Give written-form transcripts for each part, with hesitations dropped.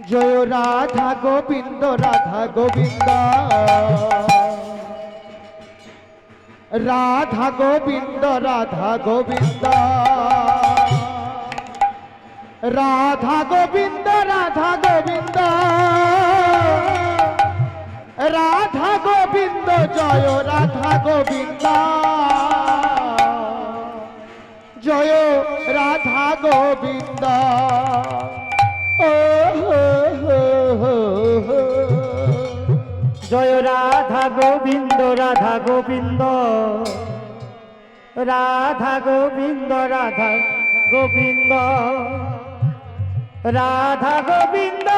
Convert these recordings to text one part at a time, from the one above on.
জয় রাধা গোবিন্দ রাধা গোবিন্দ রাধা গোবিন্দ রাধা গোবিন্দ রাধা গোবিন্দ রাধা গোবিন্দ রাধা গোবিন্দ জয় রাধা গোবিন্দ জয় রাধা গোবিন্দ জয় রাধা গোবিন্দ রাধা গোবিন্দ রাধা গোবিন্দ রাধা গোবিন্দ রাধা গোবিন্দ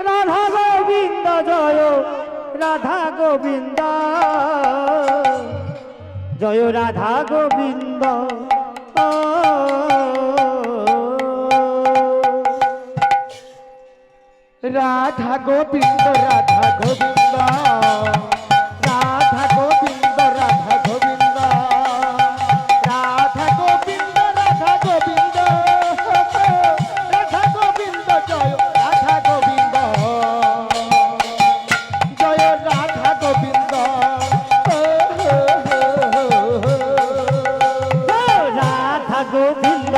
রাধা গোবিন্দ রাধা গোবিন্দ জয় রাধা গোবিন্দ জয় রাধা গোবিন্দ রাধা গোবিন্দ রাধা গোবিন্দ রাধা গোবিন্দ রাধা গোবিন্দ রাধা গোবিন্দ রাধা গোবিন্দ রাধা গোবিন্দ জয় রাধা গোবিন্দ জয় রাধা গোবিন্দ রাধা গোবিন্দ রাধা গোবিন্দ রাধা গোবিন্দ রাধা গোবিন্দ রাধা গোবিন্দ রাধা গোবিন্দ রাধা গোবিন্দ জয় রাধা গোবিন্দ জয় রাধা গোবিন্দ রাধা গোবিন্দ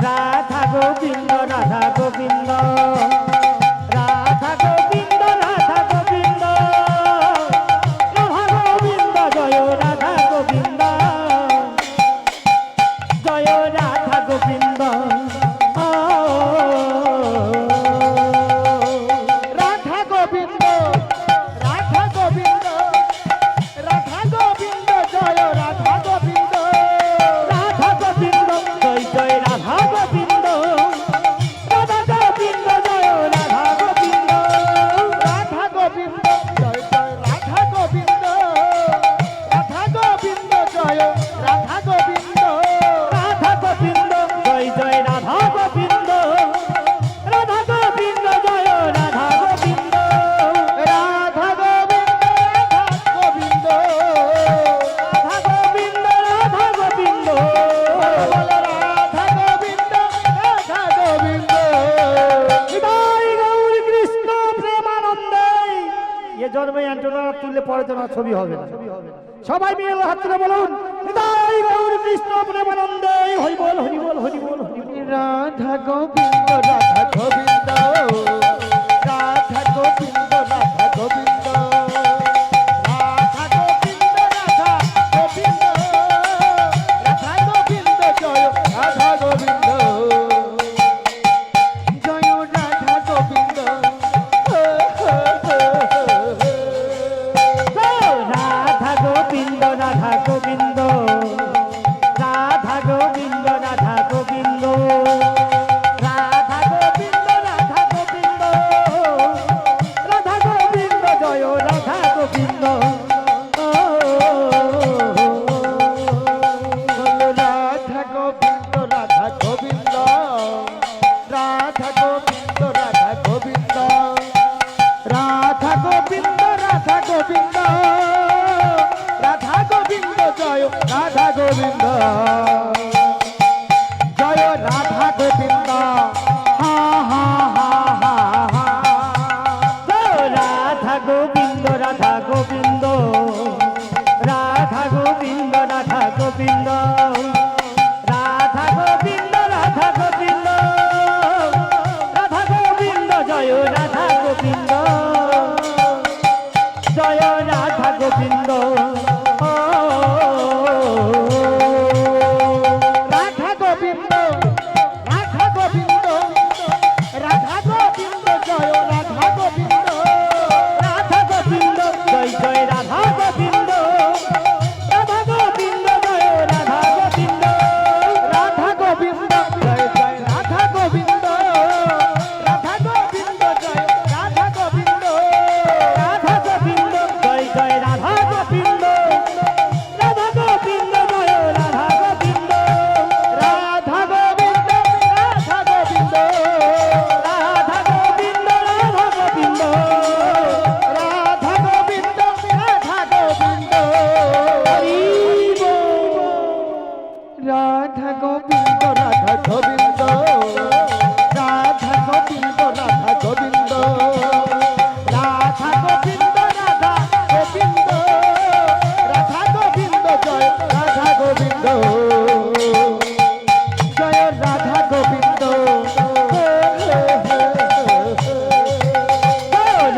রাধা গোবিন্দ রাধা গোবিন্দ জয় রাধা গোবিন্দ রাধা গোবিন্দ জয় জয় রাধা গোবিন্দ রাধা গোবিন্দ জয় রাধা গোবিন্দ রাধা গোবিন্দ জয় জয় রাধা গোবিন্দ রাধা গোবিন্দ জয় রাধা গোবিন্দ রাধা গোবিন্দ জয় জয় রাধা গোবিন্দ রাধা গোবিন্দ জয় রাধা গোবিন্দ রাধা গোবিন্দ রাধা গোবিন্দ রাধা গোবিন্দ রাধা গোবিন্দ রাধা গোবিন্দ রাধা গোবিন্দ নিতাই গৌর কৃষ্ণ প্রেমানন্দে এ জন্মে অ্যান্টোনা তুললে পরে তো না ছবি হবে না সবাই মিলে হাত তুলে বলুন নিতাই গৌর কৃষ্ণ প্রেমানন্দে হরি বল হরি বল হরি বল হরি বল রাধা গোবিন্দ রাধা গোবিন্দ রাধা গোবিন্দ রাধা গোবিন্দ রাধা গোবিন্দ রাধা গোবিন্দ রাধা গোবিন্দ জয় রাধা গোবিন্দ জয় রাধা গোবিন্দ রাধা গোবিন্দ রাধা গোবিন্দ রাধা গোবিন্দ রাধা গোবিন্দ রাধা গোবিন্দ রাধা গোবিন্দ রাধা গোবিন্দ জয় রাধা গোবিন্দ রাধা গোবিন্দ রাধা গোবিন্দ রাধা গোবিন্দ রাধা গোবিন্দ রাধা গোবিন্দ রাধা গোবিন্দ রাধা গোবিন্দ জয় রাধা গোবিন্দ জয় রাধা গোবিন্দ হা হা হা হা হা রাধা গোবিন্দ রাধা গোবিন্দ রাধা গোবিন্দ রাধা গোবিন্দ রাধা গোবিন্দ রাধা গোবিন্দ রাধা গোবিন্দ জয় রাধা গোবিন্দ জয় রাধা গোবিন্দ রাধা গোবিন্দ রাধা গোবিন্দ রাধা গোবিন্দ রাধা গোবিন্দ রাধা গোবিন্দ রাধা গোবিন্দ রাধা গোবিন্দ জয় রাধা গোবিন্দ জয় রাধা গোবিন্দ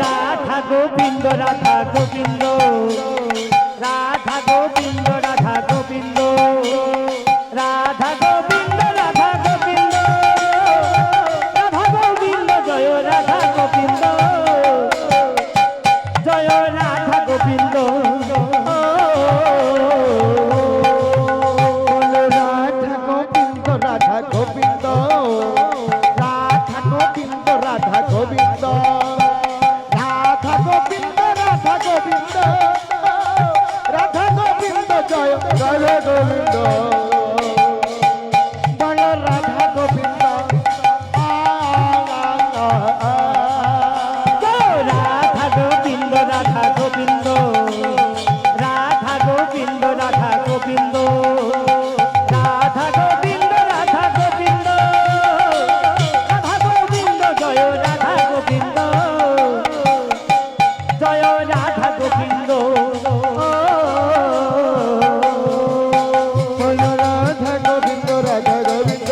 রাধা গোবিন্দ রাধা গোবিন্দ রাধা গোবিন্দ রাধা গোবিন্দ রাধা গোবিন্দ রাধা গোবিন্দ রাধা গোবিন্দ জয় রাধা গোবিন্দ জয় রাধা গোবিন্দ রাধা গোবিন্দ রাধা গোবিন্দ রাধা গোবিন্দ রাধা গোবিন্দ রাধা গোবিন্দ রাধা গোবিন্দ রাধা গোবিন্দ জয় রাধা গোবিন্দ বল রাধা গোবিন্দ রাধা গোবিন্দ রাধা গোবিন্দ রাধা গোবিন্দ রাধা গোবিন্দ রাধা গোবিন্দ রাধা গোবিন্দ রাধা গোবিন্দ জয় রাধা গোবিন্দ জয় রাধা গোবিন্দ বল রাধা গোবিন্দ রাধা গোবিন্দ রাধা গোবিন্দ রাধা গোবিন্দ রাধা গোবিন্দ রাধা গোবিন্দ রাধা গোবিন্দ জয় রাধা গোবিন্দ বল রাধা গোবিন্দ রাধা গোবিন্দ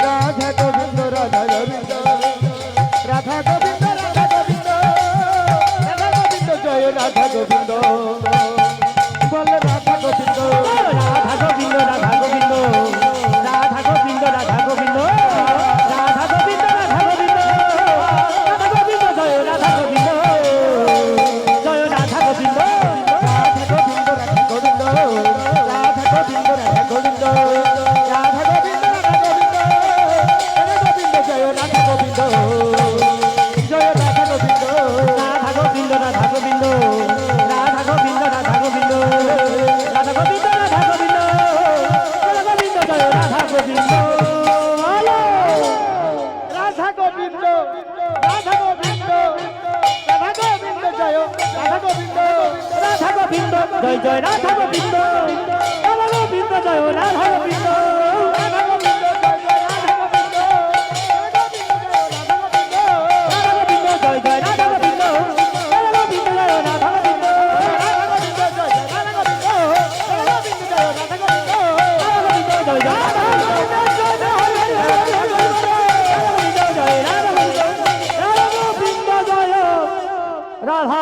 রাধা গোবিন্দ রাধা গোবিন্দ রাধা গোবিন্দ রাধা গোবিন্দ রাধা গোবিন্দ রাধা গোবিন্দ জয় রাধা গোবিন্দ জয় রাধা গোবিন্দ রাধা গোবিন্দ রাধা গোবিন্দ রাধা গোবিন্দ রাধা গোবিন্দ রাধা গোবিন্দ রাধা গোবিন্দ রাধা গোবিন্দ জয় রাধা গোবিন্দ জয় রাধা গোবিন্দ রাধা গোবিন্দ রাধা গোবিন্দ রাধা গোবিন্দ রাধা গোবিন্দ রাধা গোবিন্দ রাধা গোবিন্দ রাধা গোবিন্দ জয় রাধা গোবিন্দ রাধা গোবিন্দ রাধা গোবিন্দ রাধা গোবিন্দ জয় রাধা গোবিন্দ রাধা গোবিন্দ জয় জয় রাধা গোবিন্দ রাধা গোবিন্দ জয় রাধা গোবিন্দ রাধা গোবিন্দ জয় জয় রাধা গোবিন্দ রাধা গোবিন্দ জয় জয় রাধা গোবিন্দ রাধা গোবিন্দ জয় রাধা গোবিন্দ রাধা গোবিন্দ জয় জয় রাধা গোবিন্দ রাধা গোবিন্দ জয় রাধা গোবিন্দ রাধা গোবিন্দ জয় জয় রাধা গোবিন্দ জয় জয় রাধা গোবিন্দ জয় রাধা